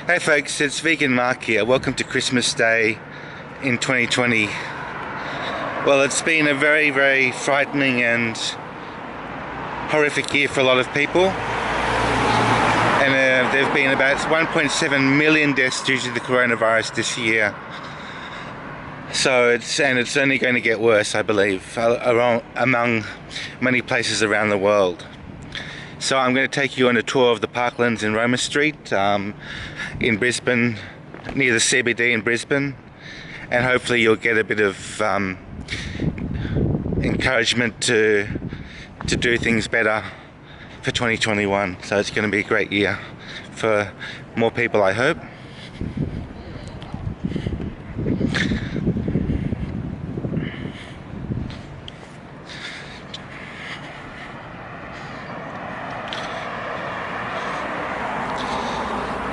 Hey folks, it's Vegan Mark here. Welcome to Christmas Day in 2020. Well, it's been a very, very frightening and horrific year for a lot of people. And there have been about 1.7 million deaths due to the coronavirus this year. So it's only going to get worse, I believe, among many places around the world. So I'm going to take you on a tour of the Parklands in Roma Street in Brisbane, near the CBD in Brisbane, and hopefully you'll get a bit of encouragement to do things better for 2021. So it's going to be a great year for more people, I hope.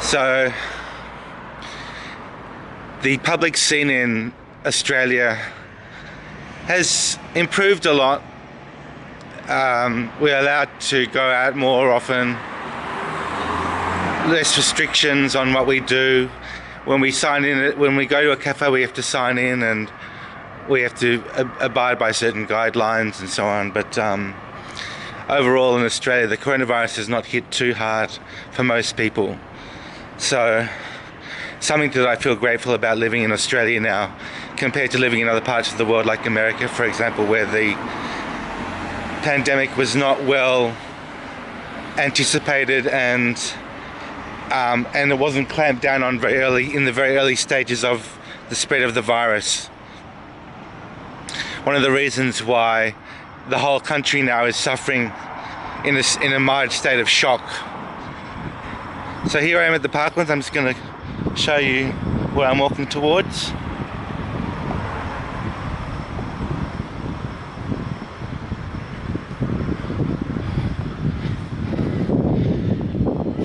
So the public scene in Australia has improved a lot. We're allowed to go out more often, less restrictions on what we do. When we sign in, when we go to a cafe, we have to sign in and we have to abide by certain guidelines and so on. But overall in Australia, the coronavirus has not hit too hard for most people. So something that I feel grateful about living in Australia now compared to living in other parts of the world like America, for example, where the pandemic was not well anticipated and it wasn't clamped down on in the very early stages of the spread of the virus. One of the reasons why the whole country now is suffering in a mild state of shock. So here I am at the Parklands. I'm just going to show you where I'm walking towards.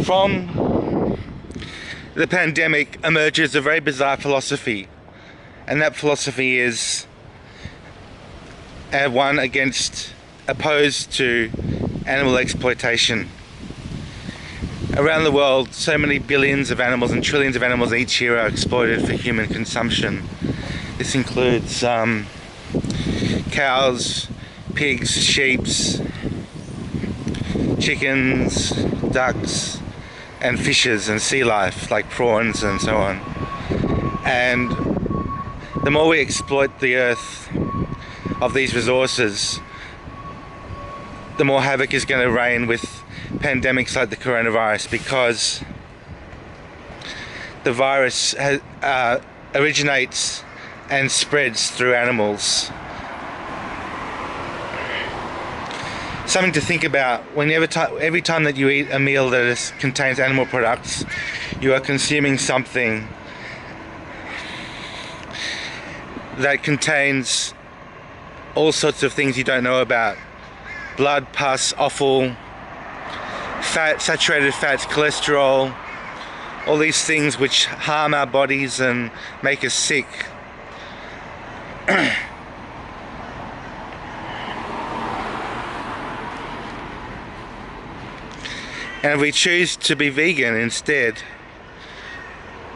From the pandemic emerges a very bizarre philosophy, and that philosophy is one opposed to animal exploitation. Around the world, so many billions of animals and trillions of animals each year are exploited for human consumption. This includes cows, pigs, sheep, chickens, ducks, and fishes and sea life like prawns and so on. And the more we exploit the earth of these resources, the more havoc is going to reign with pandemics like the coronavirus, because the virus originates and spreads through animals. Something to think about: every time that you eat a meal that contains animal products, you are consuming something that contains all sorts of things you don't know about: blood, pus, offal, fat, saturated fats, cholesterol, all these things which harm our bodies and make us sick. And if we choose to be vegan instead,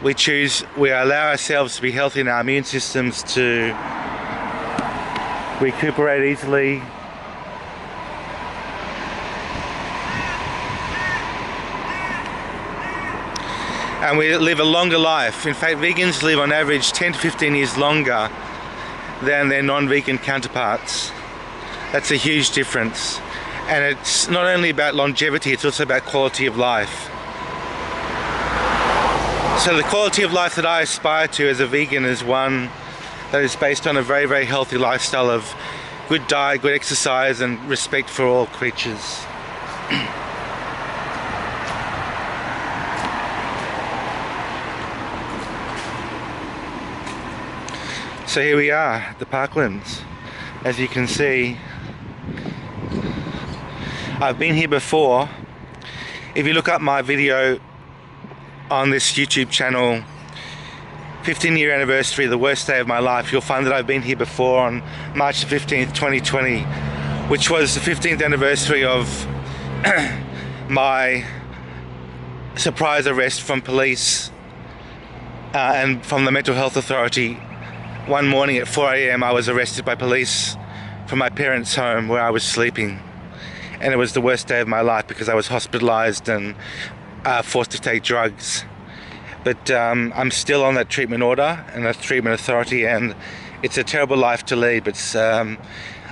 we allow ourselves to be healthy and our immune systems to recuperate easily. And we live a longer life. In fact, vegans live on average 10 to 15 years longer than their non-vegan counterparts. That's a huge difference. And it's not only about longevity, it's also about quality of life. So the quality of life that I aspire to as a vegan is one that is based on a very, very healthy lifestyle of good diet, good exercise, and respect for all creatures. So here we are at the Parklands. As you can see, I've been here before. If you look up my video on this YouTube channel, 15-year anniversary, the worst day of my life, you'll find that I've been here before on March 15th, 2020, which was the 15th anniversary of my surprise arrest from police and from the Mental Health Authority, one morning at 4 a.m. I was arrested by police from my parents' home where I was sleeping, and it was the worst day of my life because I was hospitalized and forced to take drugs. But I'm still on that treatment order and that treatment authority, and it's a terrible life to lead, but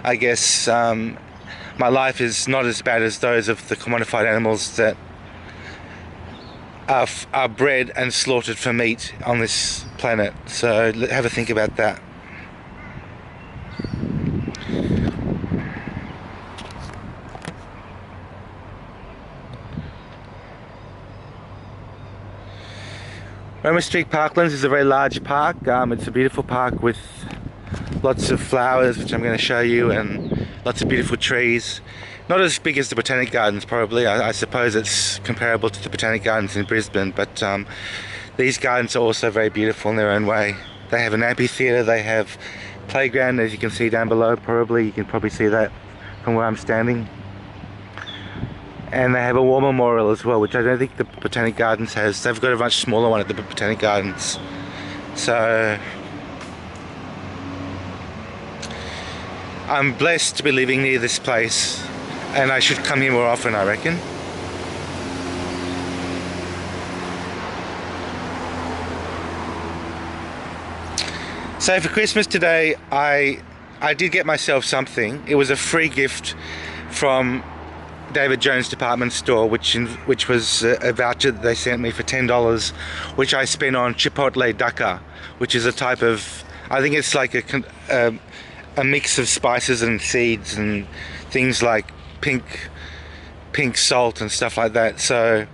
I guess my life is not as bad as those of the commodified animals that are bred and slaughtered for meat on this planet. So have a think about that. Roma Street Parklands is a very large park. It's a beautiful park with lots of flowers, which I'm going to show you, and lots of beautiful trees. Not as big as the Botanic Gardens, probably. I suppose it's comparable to the Botanic Gardens in Brisbane, but these gardens are also very beautiful in their own way. They have an amphitheatre, they have playground, as you can see down below. Probably you can probably see that from where I'm standing. And they have a war memorial as well, which I don't think the Botanic Gardens has. They've got a much smaller one at the Botanic Gardens. So I'm blessed to be living near this place, and I should come here more often, I reckon. So for Christmas today, I did get myself something. It was a free gift from David Jones department store, which was a voucher that they sent me for $10, which I spent on chipotle dukkha, which is a type of, I think it's like a mix of spices and seeds and things like pink salt and stuff like that. So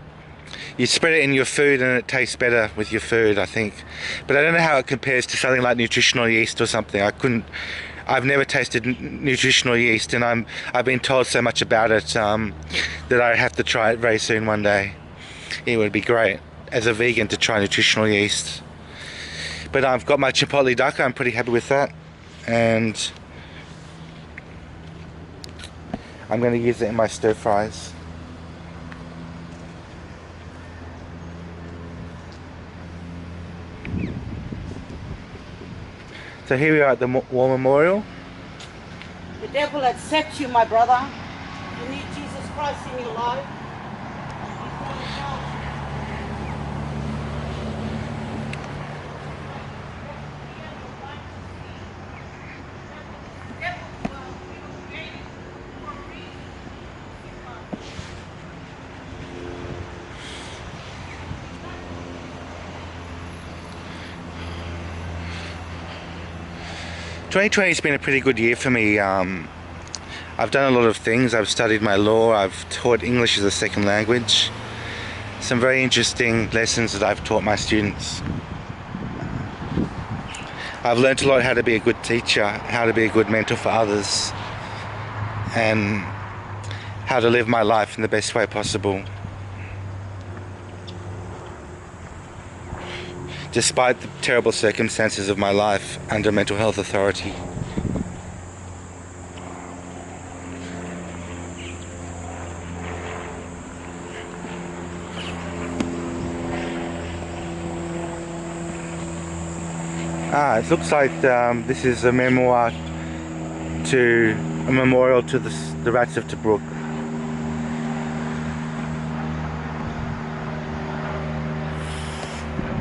you spread it in your food and it tastes better with your food, I think. But I don't know how it compares to something like nutritional yeast or something. I've never tasted nutritional yeast, and I've been told so much about it that I have to try it very soon one day. It would be great as a vegan to try nutritional yeast. But I've got my chipotle dukkha. I'm pretty happy with that, and I'm going to use it in my stir fries. So here we are at the War Memorial. The devil accepts you, my brother. You need Jesus Christ in your life. '2020 has been a pretty good year for me. I've done a lot of things. I've studied my law. I've taught English as a second language. Some very interesting lessons that I've taught my students. I've learnt a lot how to be a good teacher, how to be a good mentor for others, and how to live my life in the best way possible, despite the terrible circumstances of my life under mental health authority. It looks like this is a memorial to the rats of Tobruk.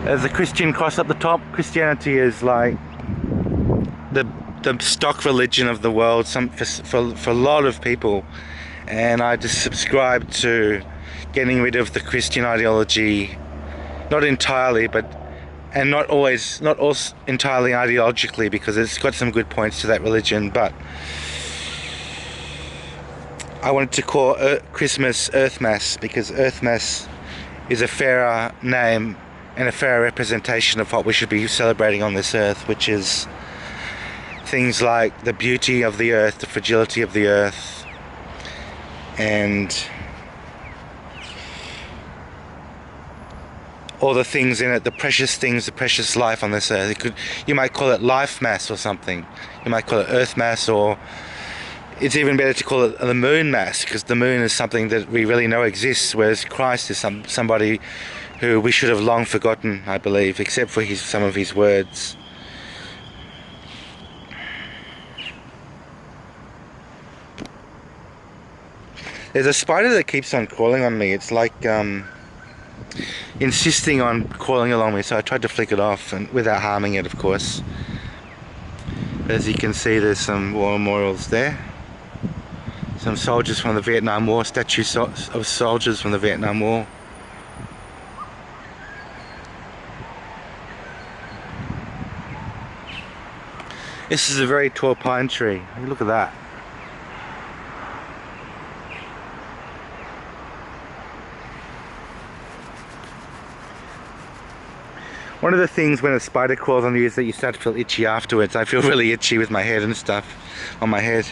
There's a Christian cross up the top. Christianity is like the stock religion of the world for a lot of people, and I just subscribe to getting rid of the Christian ideology, not entirely, and not entirely ideologically, because it's got some good points to that religion. But I wanted to call Christmas Earthmas, because Earthmas is a fairer name and a fairer representation of what we should be celebrating on this earth, which is things like the beauty of the earth, the fragility of the earth, and all the things in it, the precious things, the precious life on this earth. You might call it life mass or something. You might call it Earth mass, or it's even better to call it the moon mass, because the moon is something that we really know exists, whereas Christ is somebody who we should have long forgotten, I believe, except for some of his words. There's a spider that keeps on crawling on me. It's like insisting on crawling along me, so I tried to flick it off, and without harming it, of course. As you can see, there's some war memorials there. Some soldiers from the Vietnam War, statues of soldiers from the Vietnam War. This is a very tall pine tree. Look at that. One of the things when a spider crawls on you is that you start to feel itchy afterwards. I feel really itchy with my head and stuff on my head.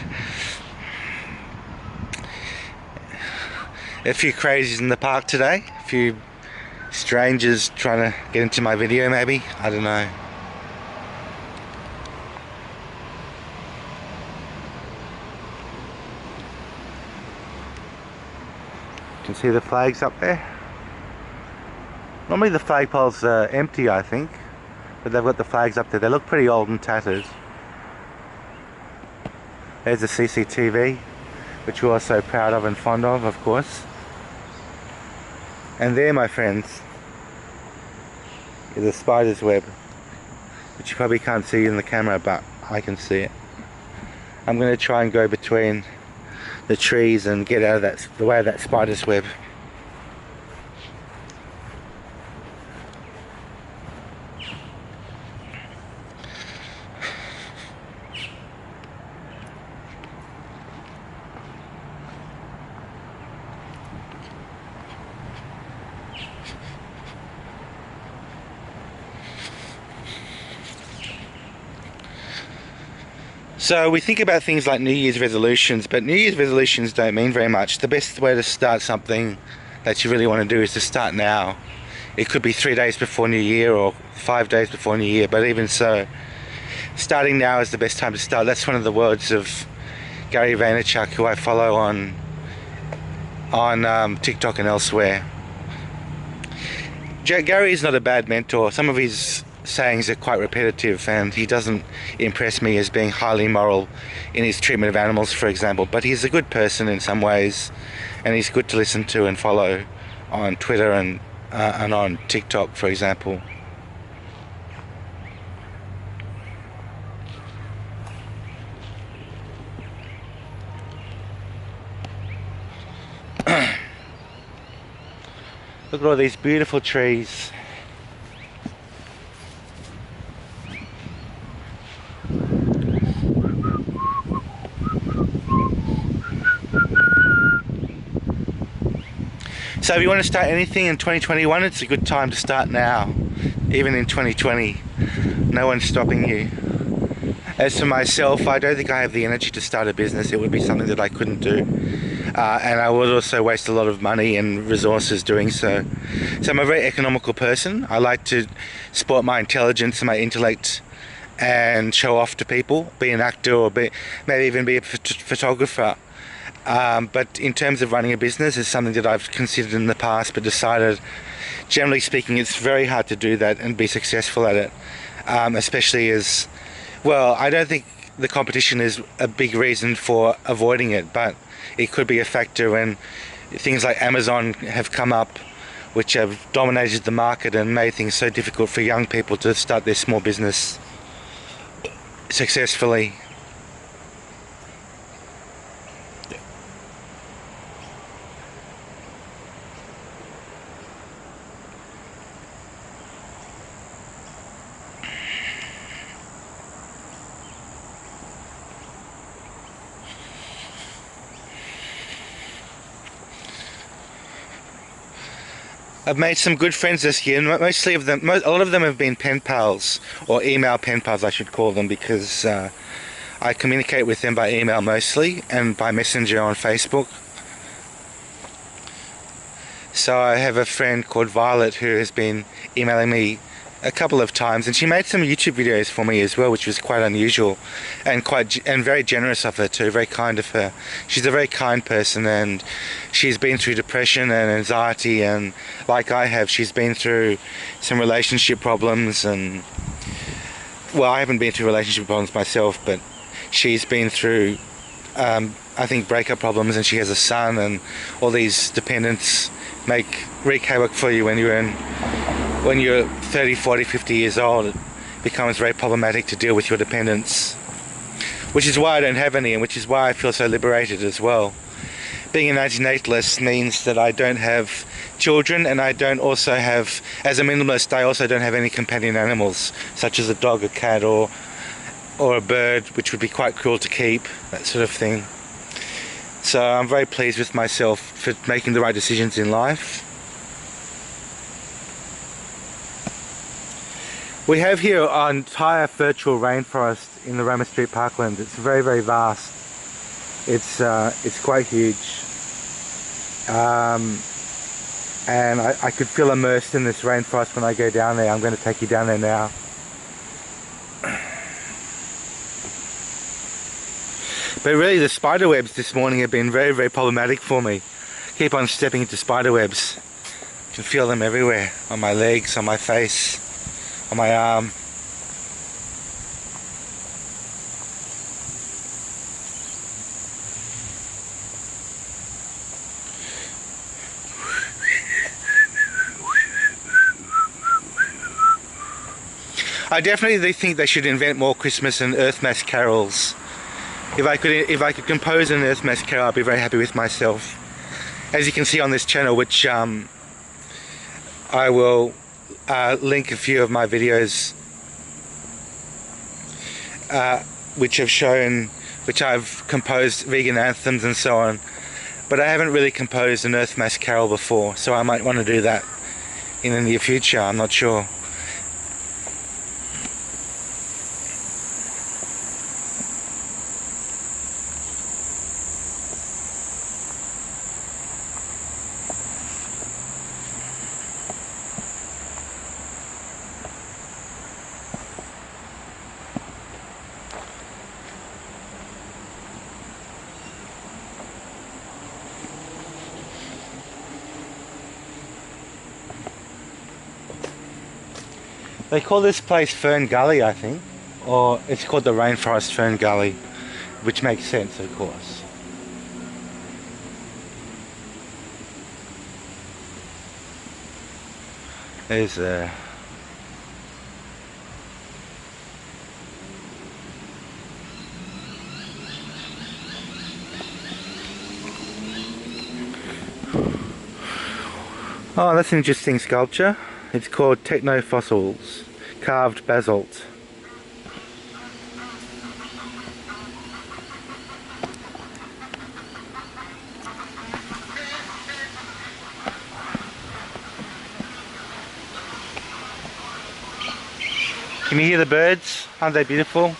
A few crazies in the park today. A few strangers trying to get into my video maybe. I don't know. You can see the flags up there. Normally the flagpoles are empty, I think, but they've got the flags up there. They look pretty old and tattered. There's the CCTV, which we're all so proud of and fond of course. And there, my friends, is a spider's web, which you probably can't see in the camera, but I can see it. I'm going to try and go between the trees and get out of the way of that spider's web. So we think about things like New Year's resolutions, but New Year's resolutions don't mean very much. The best way to start something that you really want to do is to start now. It could be 3 days before New Year or 5 days before New Year, but even so, starting now is the best time to start. That's one of the words of Gary Vaynerchuk, who I follow on TikTok and elsewhere. Gary is not a bad mentor. Some of his sayings are quite repetitive, and he doesn't impress me as being highly moral in his treatment of animals, for example, but he's a good person in some ways, and he's good to listen to and follow on Twitter and on TikTok, for example. Look at all these beautiful trees. So if you want to start anything in 2021, it's a good time to start now. Even in 2020, no one's stopping you. As for myself, I don't think I have the energy to start a business. It would be something that I couldn't do. And I would also waste a lot of money and resources doing so. So I'm a very economical person. I like to sport my intelligence and my intellect and show off to people, be an actor or maybe even be a photographer. But in terms of running a business, it's something that I've considered in the past, but decided, generally speaking, it's very hard to do that and be successful at it. Especially as, well, I don't think the competition is a big reason for avoiding it, but it could be a factor when things like Amazon have come up, which have dominated the market and made things so difficult for young people to start their small business successfully. I've made some good friends this year, and a lot of them have been pen pals, or email pen pals I should call them, because I communicate with them by email mostly, and by Messenger on Facebook. So I have a friend called Violet who has been emailing me a couple of times, and she made some YouTube videos for me as well, which was quite unusual and very generous of her too, very kind of her. She's a very kind person, and she's been through depression and anxiety, and like I have, she's been through some relationship problems, and well, I haven't been through relationship problems myself, but she's been through I think breakup problems, and she has a son, and all these dependents wreak havoc for you when you're 30, 40, 50 years old. It becomes very problematic to deal with your dependents, which is why I don't have any, and which is why I feel so liberated as well. Being an antinatalist means that I don't have children, and I don't also have, as a minimalist, I also don't have any companion animals, such as a dog, a cat, or a bird, which would be quite cruel to keep, that sort of thing. So I'm very pleased with myself for making the right decisions in life. We have here an entire virtual rainforest in the Roma Street Parklands. It's very, very vast. It's quite huge. And I could feel immersed in this rainforest when I go down there. I'm going to take you down there now. But really, the spider webs this morning have been very, very problematic for me. Keep on stepping into spider webs. I can feel them everywhere, on my legs, on my face, on my arm. I definitely think they should invent more Christmas and Earthmas carols. If I could compose an Earthmas carol, I'd be very happy with myself. As you can see on this channel, which I will link a few of my videos, which I've composed vegan anthems and so on. But I haven't really composed an Earthmas carol before, so I might want to do that in the near future. I'm not sure. They call this place Fern Gully, I think, or it's called the Rainforest Fern Gully, which makes sense, of course. There's oh, that's an interesting sculpture. It's called Technofossils, carved basalt. Can you hear the birds? Aren't they beautiful?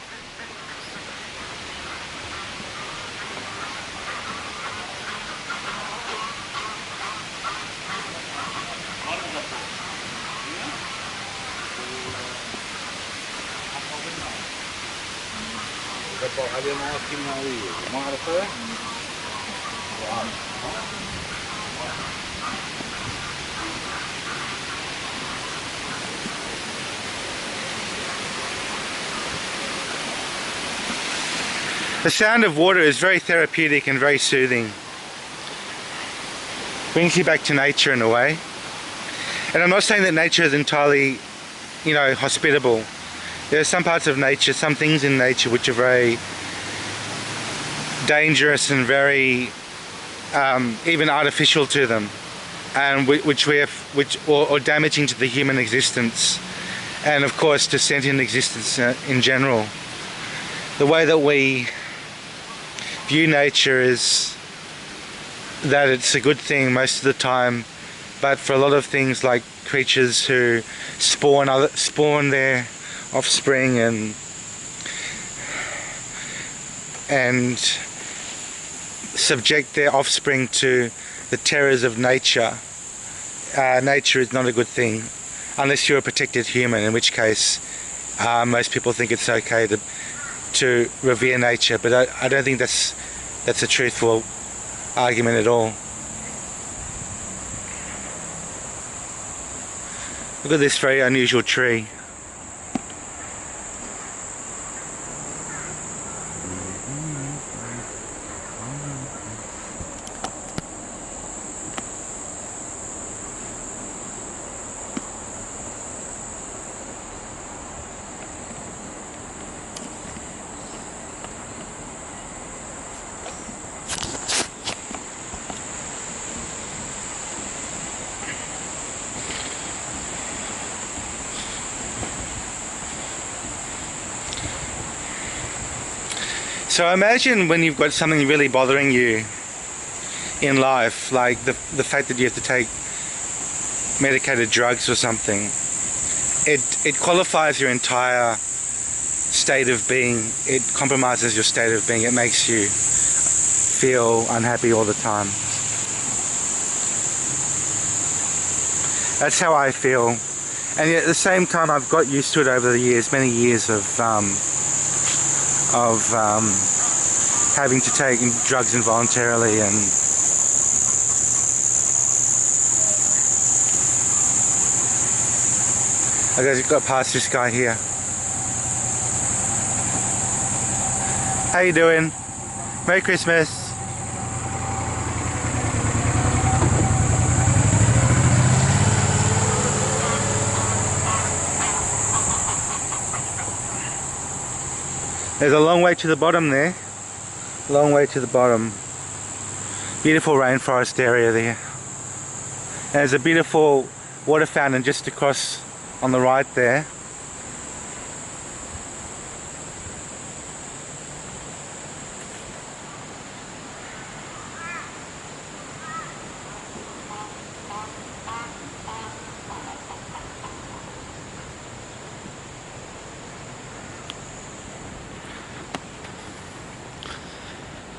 The sound of water is very therapeutic and very soothing. Brings you back to nature in a way. And I'm not saying that nature is entirely, hospitable. There are some parts of nature, some things in nature which are very dangerous and very even artificial to them, and or damaging to the human existence, and of course to sentient existence in general. The way that we view nature is that it's a good thing most of the time, but for a lot of things like creatures who spawn their offspring and subject their offspring to the terrors of nature, nature is not a good thing. unless you're a protected human, in which case most people think it's okay to revere nature, but I don't think that's a truthful argument at all. Look at this very unusual tree. So imagine when you've got something really bothering you in life, like the fact that you have to take medicated drugs or something. It qualifies your entire state of being. It compromises your state of being. It makes you feel unhappy all the time. That's how I feel. And yet at the same time, I've got used to it over the years, many years of having to take drugs involuntarily, and I just got past this guy here. How you doing? Merry Christmas. There's a long way to the bottom there. Long way to the bottom. Beautiful rainforest area there. And there's a beautiful water fountain just across on the right there.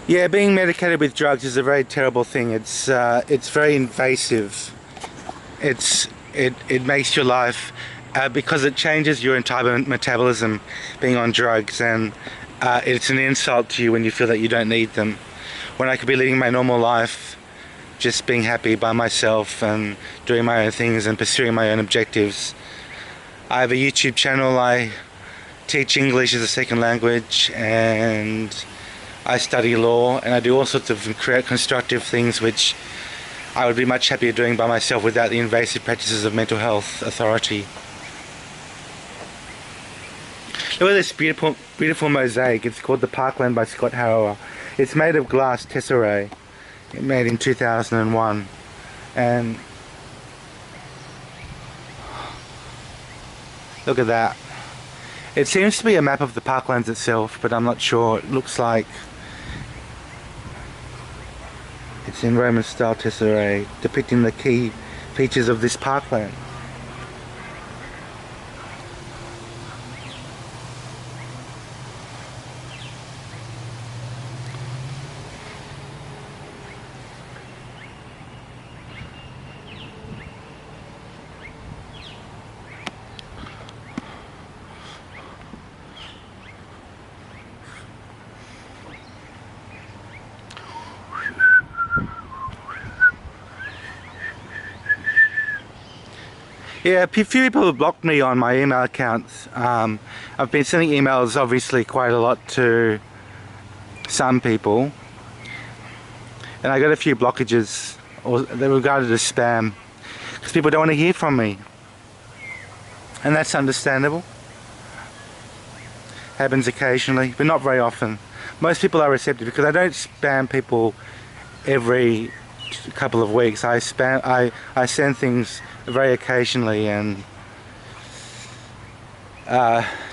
Yeah, being medicated with drugs is a very terrible thing. It's very invasive. It makes your life because it changes your entire metabolism. Being on drugs, and it's an insult to you when you feel that you don't need them. When I could be living my normal life, just being happy by myself and doing my own things and pursuing my own objectives. I have a YouTube channel. I teach English as a second language, and I study law, and I do all sorts of constructive things which I would be much happier doing by myself without the invasive practices of mental health authority. Look at this beautiful mosaic. It's called the Parkland by Scott Harrower. It's made of glass tesserae, made in 2001, and look at that. It seems to be a map of the Parklands itself, but I'm not sure. It looks like it's in Roman style tesserae, depicting the key features of this parkland. Yeah, a few people have blocked me on my email accounts. I've been sending emails obviously quite a lot to some people, and I got a few blockages, or they're regarded as spam, because people don't want to hear from me, and that's understandable. Happens occasionally, but not very often. Most people are receptive because I don't spam people every couple of weeks. I send things very occasionally, and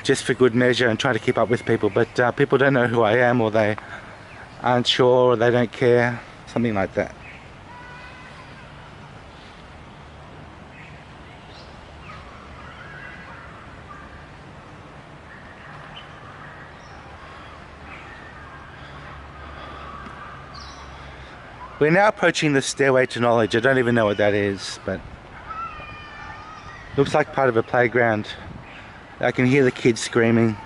just for good measure, and try to keep up with people, but people don't know who I am, or they aren't sure, or they don't care, something like that. We're now approaching the stairway to knowledge. I don't even know what that is, but Looks like part of a playground. I can hear the kids screaming.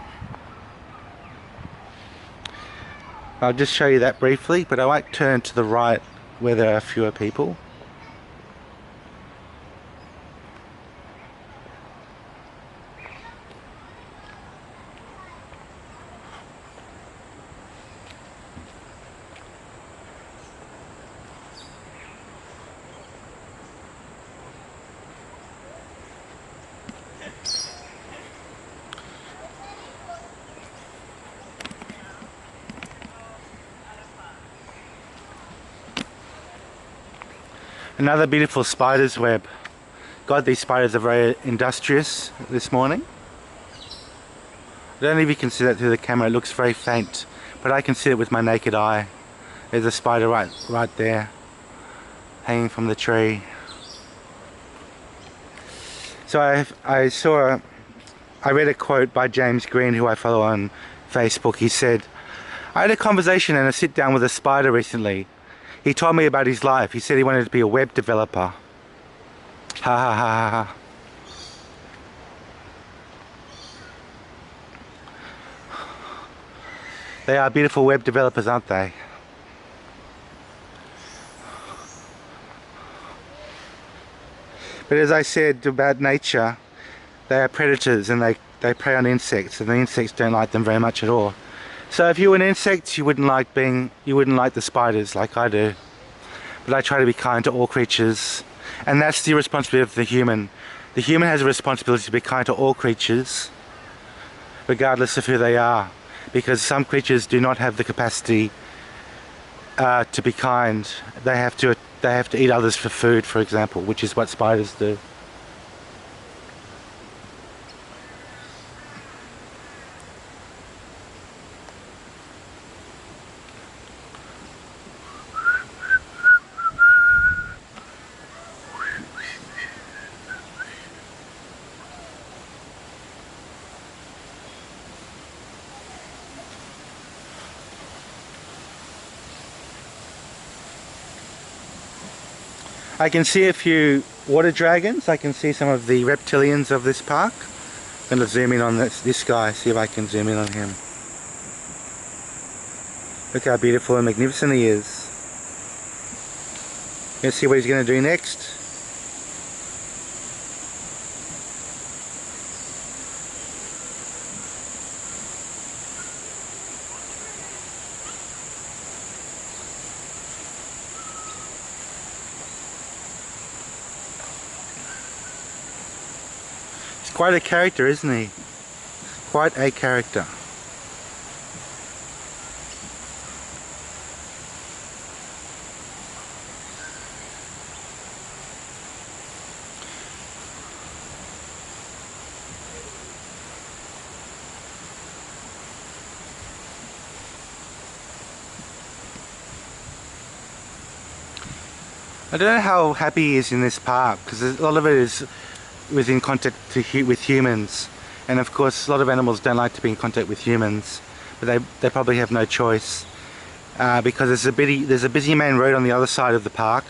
I'll just show you that briefly, but I might turn to the right where there are fewer people. Another beautiful spider's web. God, these spiders are very industrious this morning. I don't know if you can see that through the camera, it looks very faint, but I can see it with my naked eye. There's a spider right there, hanging from the tree. So I read a quote by James Green, who I follow on Facebook. He said, "I had a conversation and a sit down with a spider recently. He told me about his life. He said he wanted to be a web developer." Ha ha ha ha. They are beautiful web developers, aren't they? But as I said about nature, they are predators and they prey on insects, and the insects don't like them very much at all. So if you were an insect, you wouldn't like the spiders like I do. But I try to be kind to all creatures, and that's the responsibility of the human. The human has a responsibility to be kind to all creatures, regardless of who they are, because some creatures do not have the capacity to be kind. They have to eat others for food, for example, which is what spiders do. I can see a few water dragons. I can see some of the reptilians of this park. I'm going to zoom in on this guy, see if I can zoom in on him. Look how beautiful and magnificent he is. Let's see what he's going to do next. Quite a character, isn't he? Quite a character. I don't know how happy he is in this park, because a lot of it is within contact with humans, and of course a lot of animals don't like to be in contact with humans, but they probably have no choice, because there's a busy main road on the other side of the park,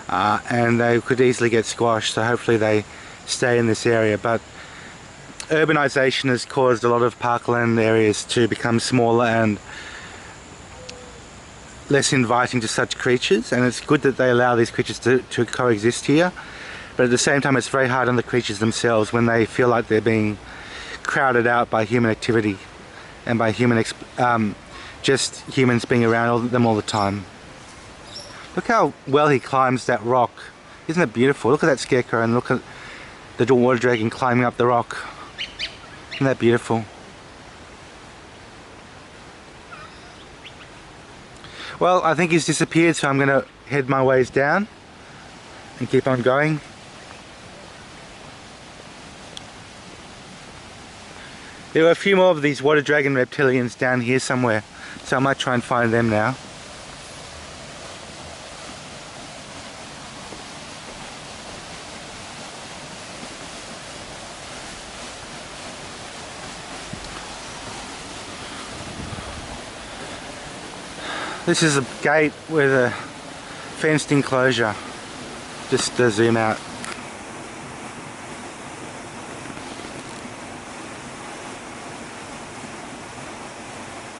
and they could easily get squashed, so hopefully they stay in this area. But urbanization has caused a lot of parkland areas to become smaller and less inviting to such creatures, and it's good that they allow these creatures to coexist here. But at the same time, it's very hard on the creatures themselves when they feel like they're being crowded out by human activity and by just humans being around them all the time. Look how well he climbs that rock. Isn't it beautiful? Look at that scarecrow and look at the water dragon climbing up the rock. Isn't that beautiful? Well, I think he's disappeared, so I'm going to head my ways down and keep on going. There were a few more of these water dragon reptilians down here somewhere, so I might try and find them now. This is a gate with a fenced enclosure, just to zoom out.